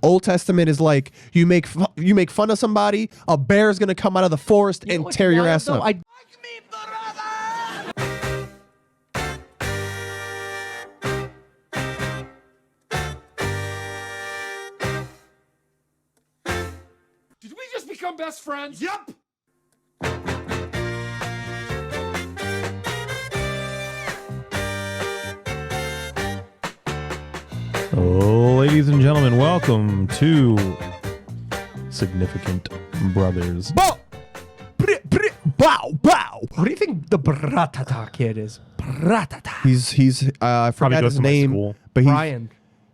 Old Testament is like you make fun of somebody, a bear's gonna come out of the forest and tear your ass up. Did we just become best friends? Yup. Ladies and gentlemen, welcome to Significant Brothers. Bow, bow. What do you think the Bratata kid is? Bratata. He's I Probably forgot goes his to my name, school. but he's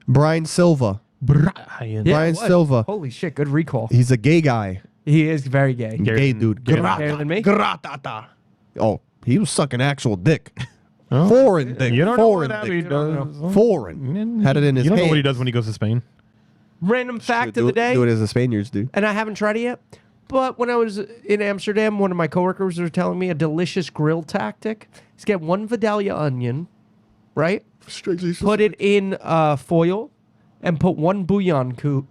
Brian Silva. Brian. Yeah, Brian what? Silva. Holy shit, good recall. He's a gay guy. He is very gay. Gay dude. Gayer than me? Gratata. Oh, he was sucking actual dick. Huh? Foreign dick. You don't Foreign know what dick. he does. Foreign. Had it in his You don't know hand. what he does when he goes to Spain? Random fact do of the day, Do it as the Spaniards do. and I haven't tried it yet. But when I was in Amsterdam, one of my coworkers was telling me a delicious grill tactic is get one Vidalia onion, right? Put it in foil, and put one bouillon cube.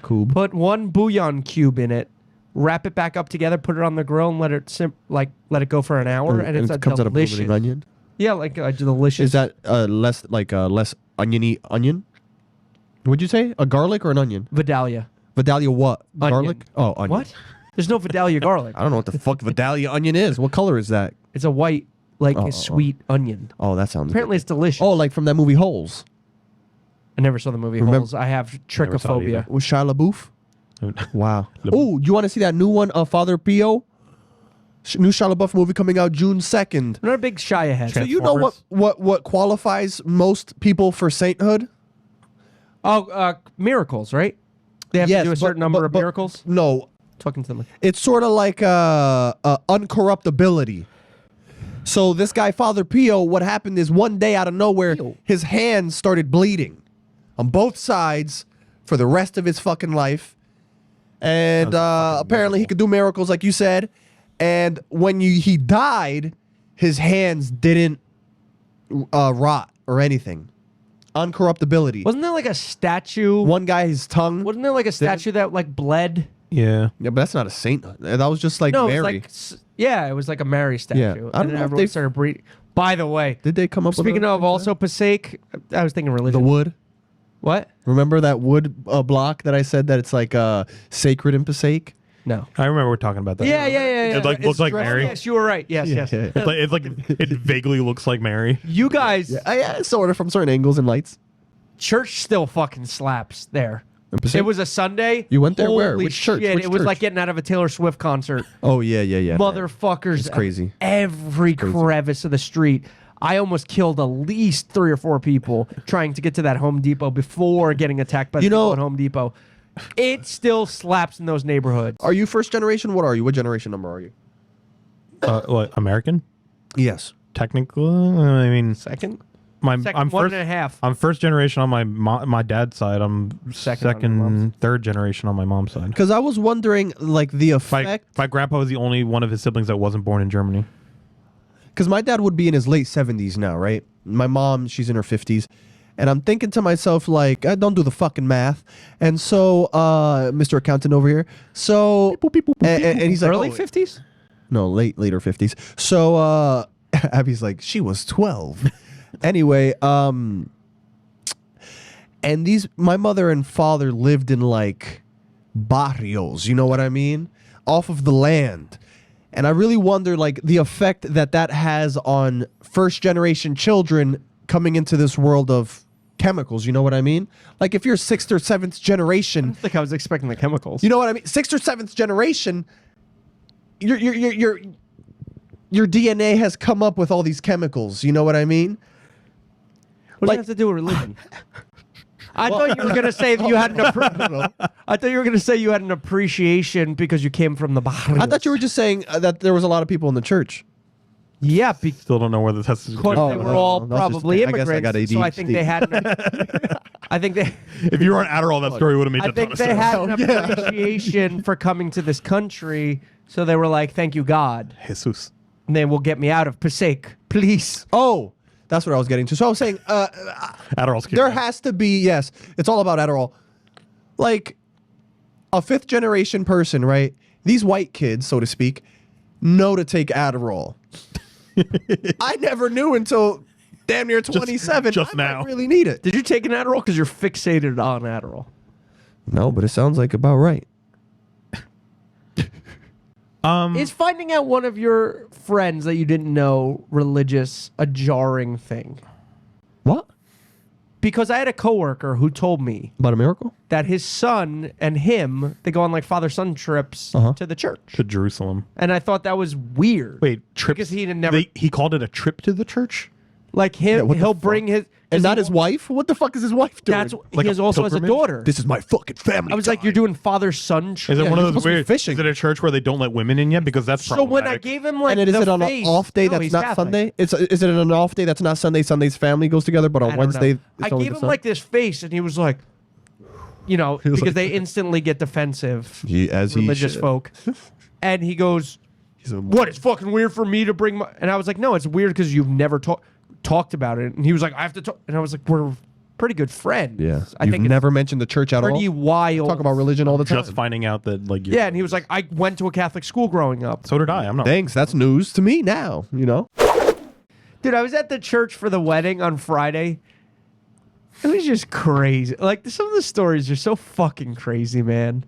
Put one bouillon cube in it. Wrap it back up together. Put it on the grill and let it let it go for an hour, and it's it comes out of delicious. blooming onion. Yeah, like a delicious. Is that less oniony onion? Would you say a garlic or an onion? Vidalia? Vidalia what? Onion. Garlic? Oh, onion. What? There's no Vidalia garlic. I don't know what the fuck Vidalia onion is. What color is that? It's a white, a sweet onion. Oh, that sounds Apparently, good. it's delicious. Oh, like from that movie Holes I never saw the movie Remember- Holes. I have Never saw it trichophobia. with Shia LaBeouf. Wow. LaBeouf. Oh, you want to see that new one, Father Pio? New Shia LaBeouf movie coming out June 2nd. I'm not a big Shia head. So you know what qualifies most people for sainthood? Miracles, right? They have Yes, to do a certain number of miracles. No, Talking to them. it's sort of like uncorruptibility. So this guy, Father Pio, what happened is one day out of nowhere, his hands started bleeding on both sides for the rest of his fucking life. And apparently he could do miracles, like you said. And when he died, his hands didn't rot or anything. Uncorruptibility. Wasn't there like a statue? One guy, his tongue. Wasn't there like a statue that like bled? Yeah. Yeah, but that's not a saint. That was just like No, it Mary. was like it was like a Mary statue. Yeah. I And don't then know if everyone they- started breeding. By the way, Did they come up with speaking a- of also Passaic, I was thinking the religion. wood? What? Remember that wood block that I said that it's like sacred in Passaic? No. I remember we're talking about that. Yeah. It like looks like Mary. Yes, you were right. Yes. It's like it vaguely looks like Mary. You guys, Yeah, sort of from certain angles and lights. church still fucking slaps there. In Passaic? It was a Sunday. You went there? Where? Holy Which church? shit, Which it was church? like getting out of a Taylor Swift concert. Oh yeah. Motherfuckers. It's crazy. Every crevice of the street. I almost killed at least 3 or 4 people trying to get to that Home Depot before getting attacked by the people at Home Depot. It still slaps in those neighborhoods. Are you first generation? What are you? What generation number are you? What, American? Yes. Technically, I mean, Second? I'm One first. and a half. I'm first generation on my dad's side. I'm Second on your mom's. third generation on my mom's side. Because I was wondering, like the effect. My grandpa was the only one of his siblings that wasn't born in Germany. Because my dad would be in his late 70s now, right? My mom, she's in her 50s. And I'm thinking to myself, like, don't do the fucking math. And so, Mr. Accountant over here. So, and he's like, Early oh, 50s? No, later 50s. So, Abby's like, she was 12. Anyway, and my mother and father lived in like barrios, you know what I mean? Off of the land. And I really wonder, like, the effect that has on first generation children coming into this world of chemicals. You know what I mean? Like, if you're 6th or 7th generation, I think I was expecting the chemicals. you know what I mean? 6th or 7th generation, your DNA has come up with all these chemicals. You know what I mean? What does like- it have to do with religion? I thought you were gonna say that you had I thought you were gonna say you had an appreciation because you came from the barrios. I thought you were just saying that there was a lot of people in the church. Yeah, Still don't know where the test is. because Oh, they were no, all no, that's just- probably I guess I got immigrants. So I ADHD. think they had. I think they. If you were on Adderall, that story would have made I a ton think of they sense. had an appreciation for coming to this country, so they were like, "Thank you, God." Jesus. And they will get me out of Passaic, please. Oh, that's what I was getting to. So I was saying Adderall's kicking there in. has to be, yes, it's all about Adderall. like a fifth generation person, right? These white kids, so to speak, know to take Adderall. I never knew until damn near 27. just I might now. really need it. Did you take an Adderall? Because you're fixated on Adderall. No, but it sounds like about right. Is finding out one of your friends that you didn't know religious a jarring thing? What? Because I had a coworker who told me About a miracle? that his son and him, they go on like father-son trips to the church. To Jerusalem. And I thought that was weird. Wait, trips? Because he had never... He called it a trip to the church? like him, what the he'll fuck? bring his... And 'cause not he- his wife? What the fuck is his wife doing? That's Like he a has also has a pilgrimage? daughter. This is my fucking family. I was like, you're doing father-son Is trips. it Yeah, one you're of those supposed to be weird? fishing. Is it a church where they don't let women in yet? Because that's So when I problematic. gave him like and is the it on face, an off day no, that's he's not Catholic. Sunday? Is it an off day that's not Sunday? Sunday's family goes together, but I on don't Wednesday know. it's I only gave the him Sun- like this face, and he was like, you know, was because like- they instantly get defensive, As he religious should. folk. And he goes, He's a- "What? It's fucking weird for me to bring my." And I was like, "No, it's weird because you've never talked about it." And he was like, "I have to talk." And I was like, "We're pretty good friends." Yeah. I You've think it's never mentioned the church at all? pretty wild. Talk about religion all the time. Just finding out that, like, you're- Yeah, and he was like, "I went to a Catholic school growing up." So did I. I'm not. Thanks. That's news to me now, you know? Dude, I was at the church for the wedding on Friday. It was just crazy. Like some of the stories are so fucking crazy, man.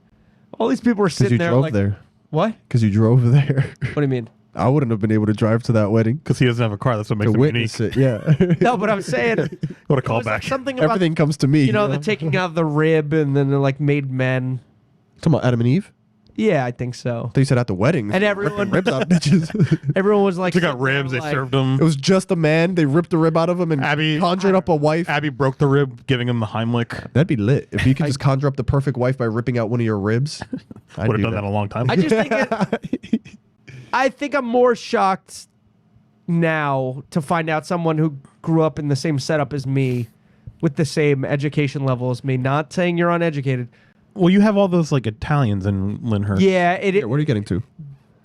All these people were Because sitting you there drove like, there. what? Because you drove there. What do you mean? I wouldn't have been able to drive to that wedding Because he doesn't have a car. That's what makes to him witness unique. it. Yeah. No, but I'm saying What a it was like callback. something about Everything comes to me. you know the taking out the rib and then they're like made men. Talking about Adam and Eve? Yeah, I think so. They said at the wedding. And everyone- ripping ribs out bitches. Everyone was like, They got sitting there ribs. They like- served him. It was just a man. They ripped the rib out of him and Abby- conjured up a wife. Abby broke the rib, giving him the Heimlich. That'd be lit. If you could just conjure up the perfect wife by ripping out one of your ribs. I'd Would have do done that a long time. I just think I think I'm more shocked now to find out someone who grew up in the same setup as me with the same education level as me. Not saying you're uneducated. Well, you have all those like Italians in Lyndhurst. Yeah, Yeah, what are you getting to?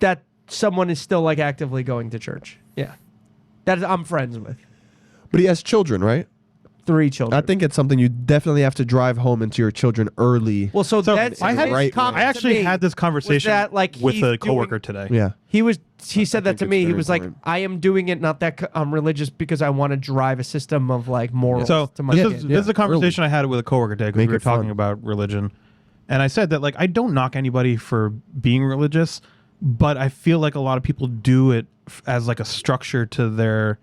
that someone is still like actively going to church. Yeah. That is, I'm friends with. But he has children, right? 3 children. I think it's something you definitely have to drive home into your children early. Well, so that's I had- his Right, comment I actually to me had this was conversation that, like, with he's a doing- coworker today. Yeah. He said that think to it's me. He very was like, important. I am doing it not that I'm religious because I want to drive a system of like morals So to my this kid. is, this is a conversation I had with a coworker today because Make we were it fun. talking about religion, and I said that like I don't knock anybody for being religious, but I feel like a lot of people do it as like a structure to their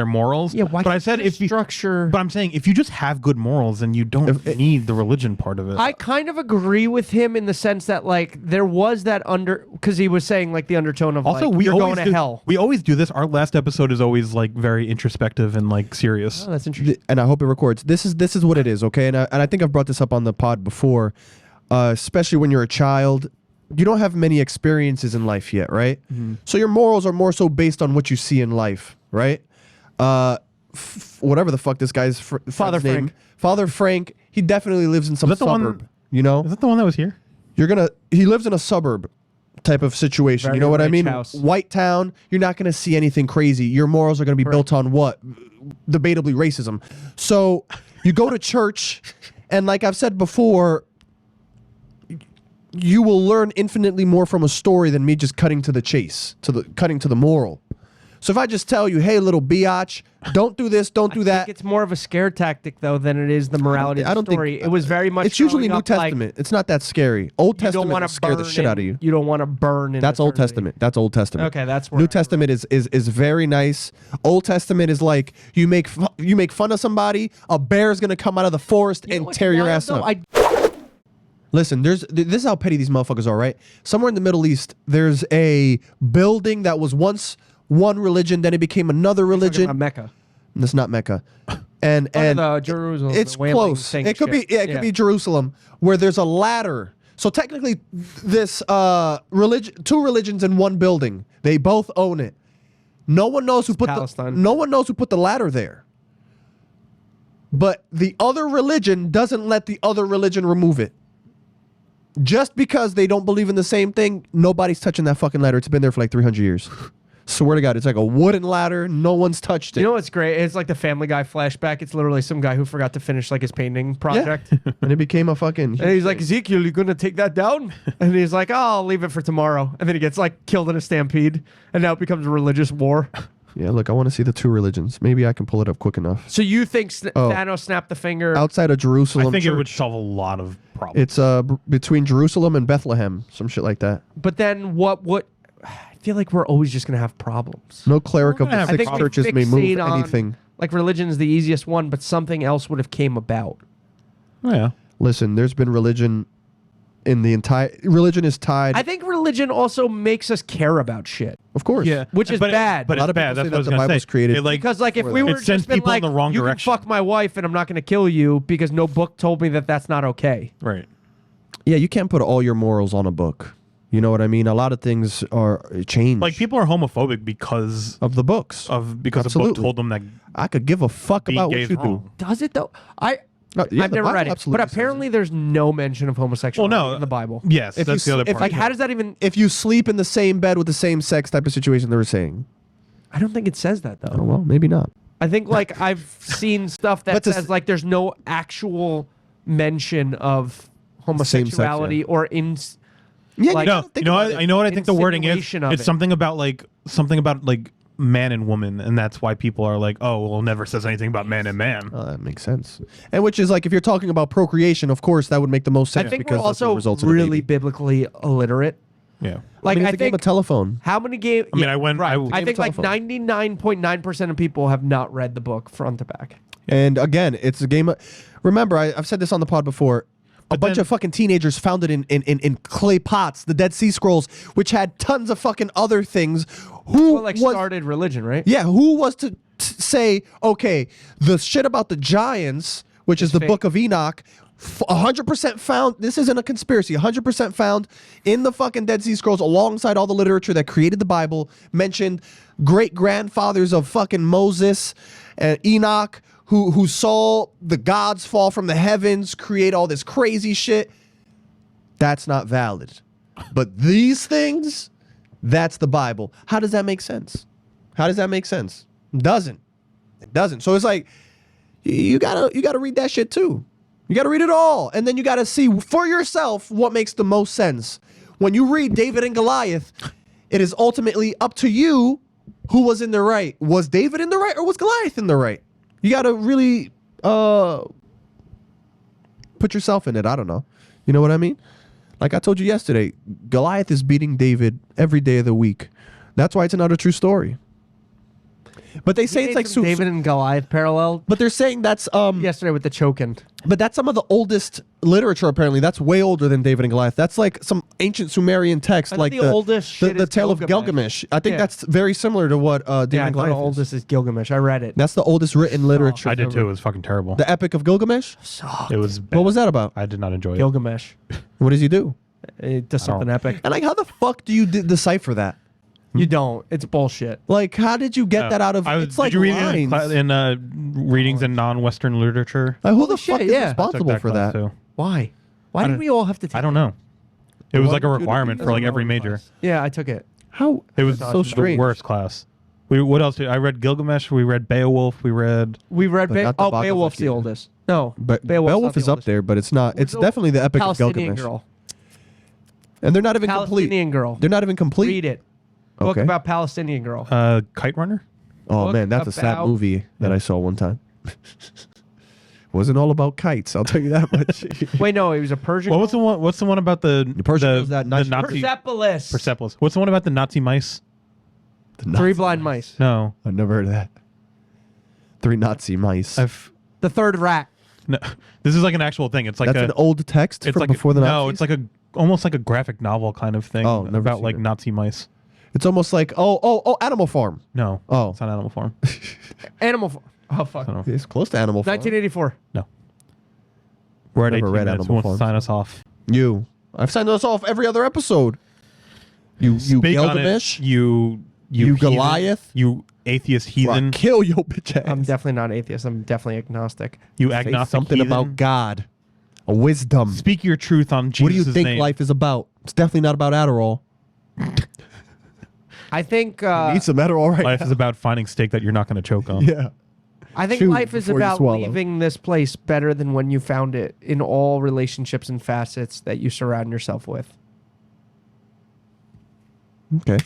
morals. Yeah, why But I can't said you if you, structure? but I'm saying if you just have good morals, then you don't need the religion part of it. I kind of agree with him in the sense that like there was that because he was saying like the undertone of also, like, we you're always going do, to hell. We always do this. Our last episode is always like very introspective and like serious. Oh, that's interesting. And I hope it records. This is what it is, okay? And I think I've brought this up on the pod before, especially when you're a child. You don't have many experiences in life yet, right? So your morals are more so based on what you see in life, right? Whatever the fuck this guy's Father friend's name. Frank. Father Frank. He definitely lives in some that the one- suburb. You know, Is that the one that was here? he lives in a suburb type of situation. Very you know what I rich mean? house. White town, you're not going to see anything crazy. Your morals are going to be built on what? Debatably racism. So you go to church, and like I've said before, you will learn infinitely more from a story than me just cutting to the chase, cutting to the moral. So if I just tell you, hey, little biatch, don't do this, don't do I that. think it's more of a scare tactic though than it is the morality I of don't the think story. It was very much. It's usually growing New up, like, Testament. It's not that scary. Old you don't Testament want will to scare the shit out of you. You don't want to burn. In That's Old eternity. Testament. That's Old Testament. Okay, that's where New I Testament is very nice. Old Testament is like you make fun of somebody, a bear's gonna come out of the forest You know and what's tear your wild, ass though? up. Listen, this is how petty these motherfuckers are, right? Somewhere in the Middle East, there's a building that was once one religion, then it became another religion. Mecca. That's not Mecca. And the Jerusalem. it's the Wailing close. Saint It could be shit. it could be Jerusalem, where there's a ladder. So technically, this two religions in one building. They both own it. No one knows who put Palestine. no one knows who put the ladder there. But the other religion doesn't let the other religion remove it. Just because they don't believe in the same thing, nobody's touching that fucking ladder. It's been there for like 300 years. Swear to God, it's like a wooden ladder. No one's touched it. You know what's great? It's like the Family Guy flashback. It's literally some guy who forgot to finish like his painting project. And it became a fucking. And he's like, Ezekiel, you gonna take that down? And he's like, oh, I'll leave it for tomorrow. And then he gets like killed in a stampede, and now it becomes a religious war. Yeah, look, I want to see the two religions. Maybe I can pull it up quick enough. So you think Thanos snapped the finger? Outside of Jerusalem, I think it would church. solve a lot of problems. It's between Jerusalem and Bethlehem, some shit like that. But then what? I feel like we're always just gonna have problems. No cleric of gonna the have I six think we churches may move fixate on, anything. Like religion is the easiest one, but something else would have came about. Oh, yeah. Listen, there's been religion in the entire. Religion is tied. I think religion also makes us care about shit. Of course. Yeah. Which is bad. But A lot it's of bad. people That's say what I was that the going to Bible's say. created It, like, Because like if we It were sends just been people in like, the wrong you direction. can fuck my wife and I'm not gonna kill you because no book told me that that's not okay. right. Yeah, you can't put all your morals on a book. You know what I mean? A lot of things are changed. Like people are homophobic because of the books. the book Absolutely. told them that I could give a fuck being about gay what is you do. wrong. Does it though? No, yeah, I've the never Bible read it, absolutely but says apparently there's no mention of homosexuality Well, no. in the Bible. Yes, If that's you the other s- if, part. Like, how does that even? If you sleep in the same bed with the same sex type of situation, they were saying. I don't think it says that though. Oh, well, maybe not. I think like I've seen stuff that But to says s- like there's no actual mention of homosexuality or in. Yeah, Like- No, gotta think you know about what? it. I know what I think the wording is. Insinuation of It's it. something about like man and woman, and that's why people are like, oh, well, it never says anything about man and man. Oh, that makes sense. And which is like, if you're talking about procreation, of course, that would make the most sense. I think because we're that's what also results in a really baby. biblically illiterate. Yeah. Like I mean, I it's a game think of telephone. how many games? I mean, I went- Right. I- I think like telephone. 99.9% of people have not read the book front to back. And again, it's a game of. Remember, I've said this on the pod before. A bunch then- of fucking teenagers found it in clay pots, the Dead Sea Scrolls, which had tons of fucking other things. Who Well, like was started religion, right? Yeah, who was to say, okay, the shit about the giants, which is the fake. Book of Enoch, 100% found, this isn't a conspiracy, 100% found in the fucking Dead Sea Scrolls alongside all the literature that created the Bible, mentioned great-grandfathers of fucking Moses and Enoch, who saw the gods fall from the heavens, create all this crazy shit. That's not valid. But these things, that's the Bible. How does that make sense? How does that make sense? It doesn't. It doesn't. So it's like you gotta read that shit too. You gotta read it all, and then you gotta see for yourself what makes the most sense. When you read David and Goliath, it is ultimately up to you who was in the right. Was David in the right or was Goliath in the right? You gotta really put yourself in it. I don't know. You know what I mean? Like I told you yesterday, Goliath is beating David every day of the week. That's why it's another true story. But they say it's like David and Goliath parallel But they're saying that's yesterday with the choking. but that's some of the oldest literature apparently. That's way older than David and Goliath. That's like some ancient Sumerian text, I thought like the oldest shit the is tale of Gilgamesh. Gilgamesh. I think Yeah. that's very similar to what David Yeah, I and thought the Goliath is. oldest is Gilgamesh. I read it. That's the oldest written literature. I did too. It was fucking terrible. The Epic of Gilgamesh? It was bad. What was that about? I did not enjoy it. Gilgamesh. What does he do? It does something don't- epic. And like how the fuck do you decipher that? You don't. It's bullshit. Like how did you get that out of it's like did you read lines. it in readings in non-Western literature? Like, who the shit, fuck is yeah. responsible for class that? too. Why? Why did don't- we all have to take I don't know. It was like a Well, dude, requirement it for like doesn't every major. Yeah, I took it. How It was so the strange. worst class. What else? I read Gilgamesh. We read Beowulf. We read. We read But not the Bhagavad Beowulf's the Gita. oldest. No, But Beowulf's Beowulf not the is up oldest. there, but it's not. It's The definitely the Epic of Palestinian Gilgamesh. girl. And they're not even complete. Palestinian girl. They're not even complete. Read it. Book Okay. about Palestinian girl. Kite Runner. Oh book man, that's a sad about- movie that I saw one time. Wasn't all about kites, I'll tell you that much. Wait, no, he was a Persian. What was the one? What's the one about the Persian the, was that the Nazi- Nazi Persepolis. Persepolis? What's the one about the Nazi mice? The Three Nazi- blind mice. No, I've never heard of that. 3 Nazi mice. The third rat. no. This is like an actual thing. It's like That's a. an old text it's from like before the Nazis? no. It's like a almost like a graphic novel kind of thing. Oh, never about seen like it. Nazi mice. It's almost like Animal Farm. No. Oh. It's not Animal Farm. Oh fuck. I don't know. It's close to Animal Farm. 1984. No. We're at Never 18 read minutes. Animal Who wants Farm. to sign us off? You. I've signed us off every other episode. You Speak on it, Gilgamesh. You You heathen, Goliath. You atheist I'll heathen. kill your bitch ass. I'm definitely not atheist. I'm definitely agnostic. You Say agnostic something heathen. about God. A wisdom. Speak your truth on Jesus' What do you think name. life is about? It's definitely not about Adderall. I think Eat some Adderall right Life now. is about finding steak that you're not going to choke on. Yeah. I think Chew life is before you about swallow. leaving this place better than when you found it in all relationships and facets that you surround yourself with. Okay.